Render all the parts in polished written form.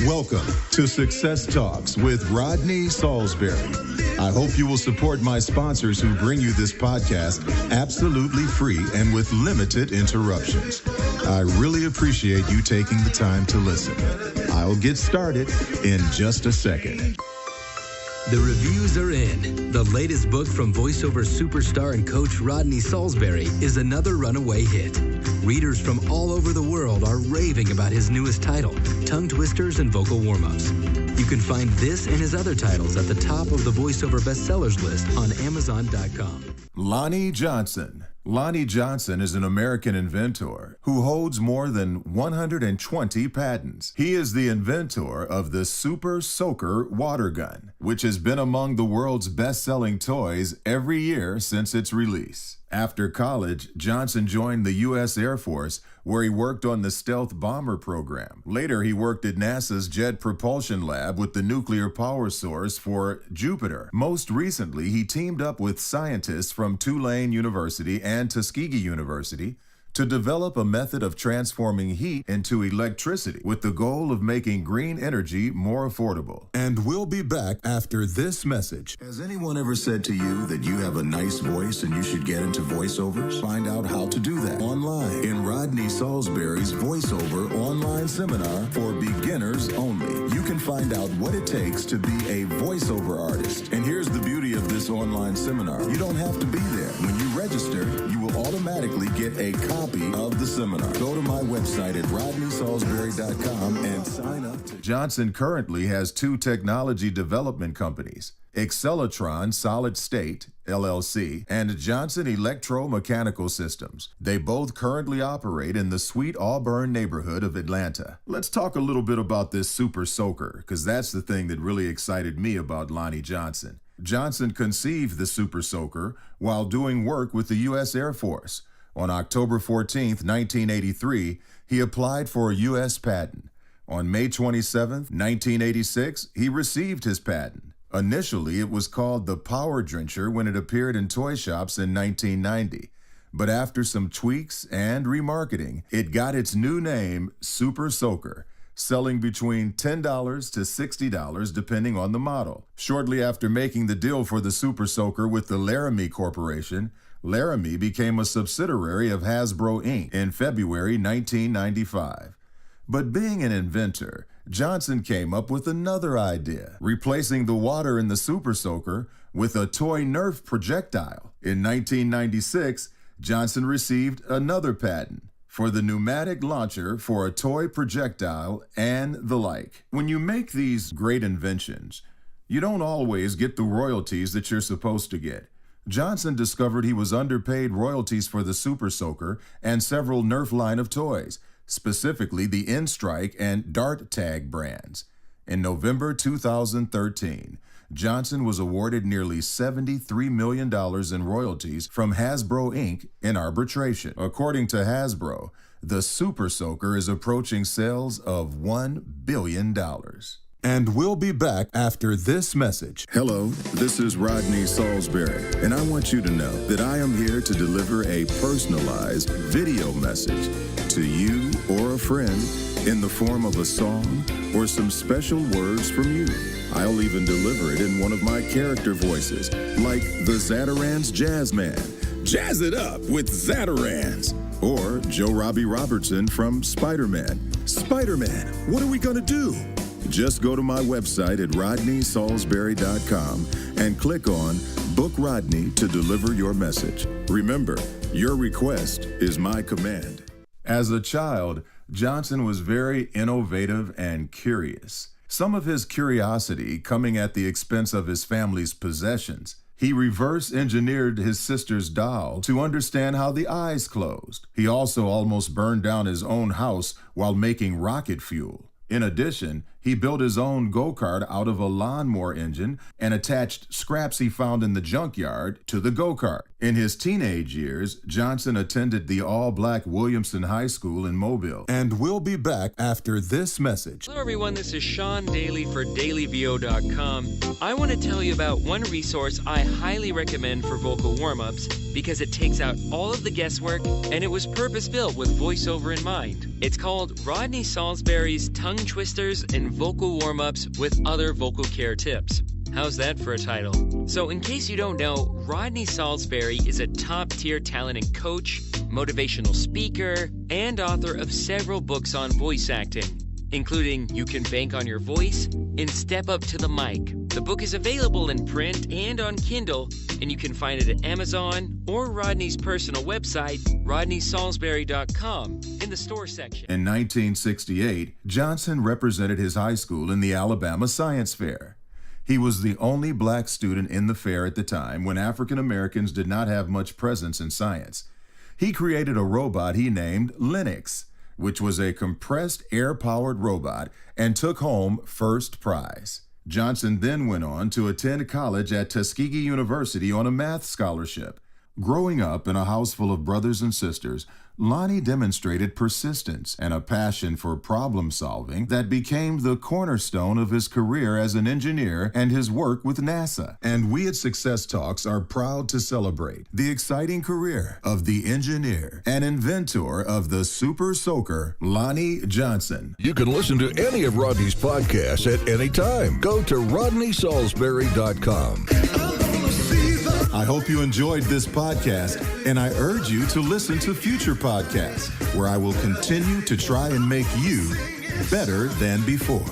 Welcome to Success Talks with Rodney Saulsberry. I hope you will support my sponsors who bring you this podcast absolutely free and with limited interruptions. I really appreciate you taking the time to listen. I'll get started in just a second. The reviews are in. The latest book from voiceover superstar and coach Rodney Saulsberry is another runaway hit. Readers from all over the world are raving about his newest title, Tongue Twisters and Vocal Warm-Ups. You can find this and his other titles at the top of the voiceover bestsellers list on Amazon.com. Lonnie Johnson. Lonnie Johnson is an American inventor who holds more than 120 patents. He is the inventor of the Super Soaker water gun, which has been among the world's best-selling toys every year since its release. After college, Johnson joined the U.S. Air Force, where he worked on the stealth bomber program. Later, he worked at NASA's Jet Propulsion Lab with the nuclear power source for Jupiter. Most recently, he teamed up with scientists from Tulane University and Tuskegee University to develop a method of transforming heat into electricity with the goal of making green energy more affordable. And we'll be back after this message. Has anyone ever said to you that you have a nice voice and you should get into voiceovers? Find out how to do that online in Rodney Saulsberry's voiceover online seminar for beginners only. You can find out what it takes to be a voiceover artist. And here's the beauty of this online seminar. You don't have to be there. When you register, you will automatically get a copy of the seminar. Go to my website at rodneysaulsberry.com and sign up. Johnson currently has two technology development companies, Acceleratron Solid State, LLC, and Johnson Electromechanical Systems. They both currently operate in the Sweet Auburn neighborhood of Atlanta. Let's talk a little bit about this Super Soaker, because that's the thing that really excited me about Lonnie Johnson. Johnson conceived the Super Soaker while doing work with the U.S. Air Force. On October 14, 1983, he applied for a U.S. patent. On May 27, 1986, he received his patent. Initially, it was called the Power Drencher when it appeared in toy shops in 1990. But after some tweaks and remarketing, it got its new name, Super Soaker, selling between $10 to $60 depending on the model. Shortly after making the deal for the Super Soaker with the Laramie Corporation, Laramie became a subsidiary of Hasbro, Inc. in February 1995. But being an inventor, Johnson came up with another idea, replacing the water in the Super Soaker with a toy Nerf projectile. In 1996, Johnson received another patent for the pneumatic launcher for a toy projectile and the like. When you make these great inventions, you don't always get the royalties that you're supposed to get. Johnson discovered he was underpaid royalties for the Super Soaker and several Nerf line of toys, specifically the N-Strike and Dart Tag brands. In November 2013, Johnson was awarded nearly $73 million in royalties from Hasbro, Inc. in arbitration. According to Hasbro, the Super Soaker is approaching sales of $1 billion. And we'll be back after this message. Hello, this is Rodney Saulsberry, and I want you to know that I am here to deliver a personalized video message to you or a friend in the form of a song or some special words from you. I'll even deliver it in one of my character voices, like the Zatarans Jazz Man. Jazz it up with Zatarans. Or Joe Robbie Robertson from Spider-Man. Spider-Man, what are we gonna do? Just go to my website at rodneysaulsberry.com and click on Book Rodney to deliver your message. Remember, your request is my command. As a child, Johnson was very innovative and curious. Some of his curiosity coming at the expense of his family's possessions. He reverse engineered his sister's doll to understand how the eyes closed. He also almost burned down his own house while making rocket fuel. In addition, he built his own go-kart out of a lawnmower engine and attached scraps he found in the junkyard to the go-kart. In his teenage years, Johnson attended the all-black Williamson High School in Mobile. And we'll be back after this message. Hello everyone, this is Sean Daly for DailyVO.com. I want to tell you about one resource I highly recommend for vocal warm-ups because it takes out all of the guesswork and it was purpose-built with voiceover in mind. It's called Rodney Saulsberry's Tongue tongue twisters and vocal warm-ups with other vocal care tips. How's that for a title? So in case you don't know, Rodney Saulsberry is a top-tier talent and coach, motivational speaker, and author of several books on voice acting, including You Can Bank on Your Voice and Step Up to the Mic. The book is available in print and on Kindle, and you can find it at Amazon or Rodney's personal website, rodneysaulsberry.com, in the store section. In 1968, Johnson represented his high school in the Alabama Science Fair. He was the only black student in the fair at the time when African Americans did not have much presence in science. He created a robot he named Linux, which was a compressed air-powered robot, and took home first prize. Johnson then went on to attend college at Tuskegee University on a math scholarship. Growing up in a house full of brothers and sisters, Lonnie demonstrated persistence and a passion for problem solving that became the cornerstone of his career as an engineer and his work with NASA. And we at Success Talks are proud to celebrate the exciting career of the engineer and inventor of the Super Soaker, Lonnie Johnson. You can listen to any of Rodney's podcasts at any time. Go to rodneysaulsberry.com. I hope you enjoyed this podcast, and I urge you to listen to future podcasts where I will continue to try and make you better than before.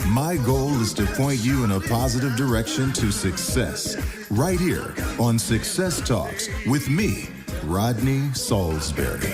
My goal is to point you in a positive direction to success right here on Success Talks with me, Rodney Saulsberry.